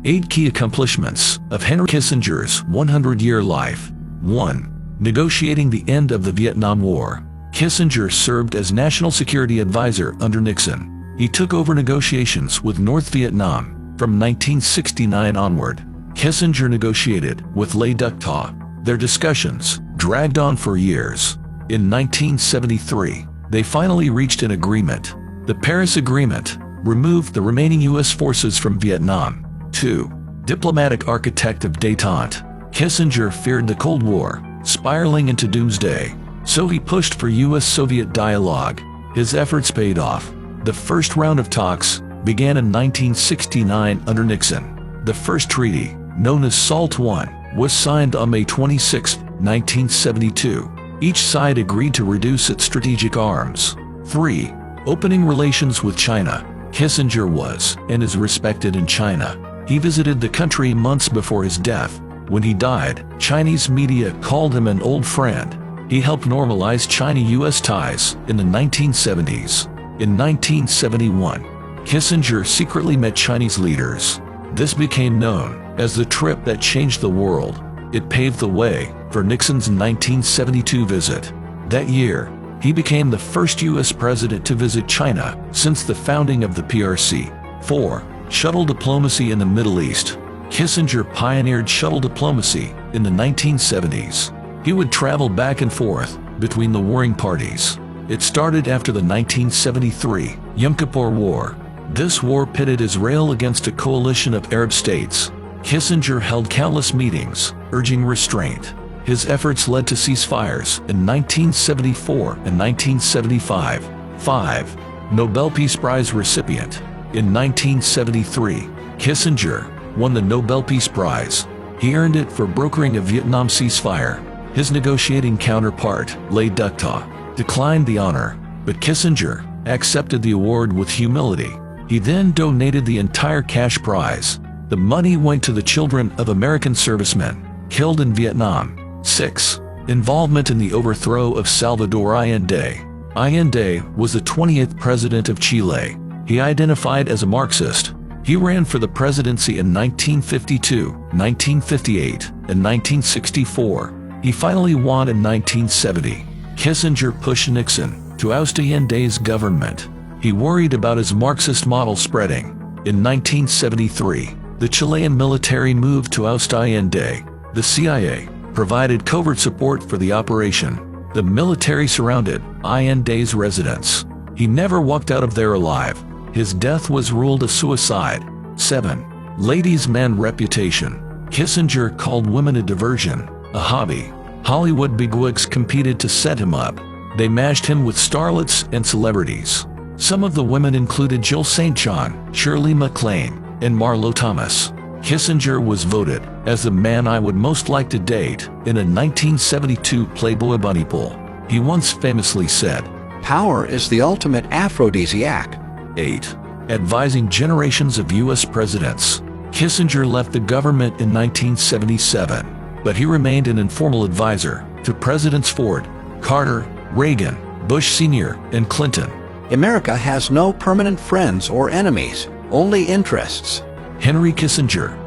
8 Key Accomplishments of Henry Kissinger's 100-year life. 1. Negotiating the end of the Vietnam War. Kissinger served as National Security Advisor under Nixon. He took over negotiations with North Vietnam. From 1969 onward, Kissinger negotiated with Le Duc Tho. Their discussions dragged on for years. In 1973, they finally reached an agreement. The Paris Agreement removed the remaining U.S. forces from Vietnam. 2. Diplomatic architect of détente. Kissinger feared the Cold War spiraling into doomsday, so he pushed for U.S.-Soviet dialogue. His efforts paid off. The first round of talks began in 1969 under Nixon. The first treaty, known as SALT I, was signed on May 26, 1972. Each side agreed to reduce its strategic arms. 3. Opening relations with China. Kissinger was and is respected in China. He visited the country months before his death. When he died, Chinese media called him an old friend. He helped normalize China-U.S. ties in the 1970s. In 1971, Kissinger secretly met Chinese leaders. This became known as the trip that changed the world. It paved the way for Nixon's 1972 visit. That year, he became the first U.S. president to visit China since the founding of the PRC. 4. Shuttle diplomacy in the Middle East. Kissinger pioneered shuttle diplomacy in the 1970s. He would travel back and forth between the warring parties. It started after the 1973 Yom Kippur War. This war pitted Israel against a coalition of Arab states. Kissinger held countless meetings, urging restraint. His efforts led to ceasefires in 1974 and 1975. 5. Nobel Peace Prize recipient. In 1973, Kissinger won the Nobel Peace Prize. He earned it for brokering a Vietnam ceasefire. His negotiating counterpart, Le Duc Tho, declined the honor, but Kissinger accepted the award with humility. He then donated the entire cash prize. The money went to the children of American servicemen killed in Vietnam. 6. Involvement in the overthrow of Salvador Allende. Allende was the 20th president of Chile. He identified as a Marxist. He ran for the presidency in 1952, 1958, and 1964. He finally won in 1970. Kissinger pushed Nixon to oust Allende's government. He worried about his Marxist model spreading. In 1973, the Chilean military moved to oust Allende. The CIA provided covert support for the operation. The military surrounded Allende's residence. He never walked out of there alive. His death was ruled a suicide. 7. Ladies' man reputation. Kissinger called women a diversion, a hobby. Hollywood bigwigs competed to set him up. They matched him with starlets and celebrities. Some of the women included Jill St. John, Shirley MacLaine, and Marlo Thomas. Kissinger was voted as the man I would most like to date in a 1972 Playboy bunny poll. He once famously said, "Power is the ultimate aphrodisiac." 8. Advising generations of U.S. presidents. Kissinger left the government in 1977, but he remained an informal advisor to Presidents Ford, Carter, Reagan, Bush Sr., and Clinton. America has no permanent friends or enemies, only interests. Henry Kissinger,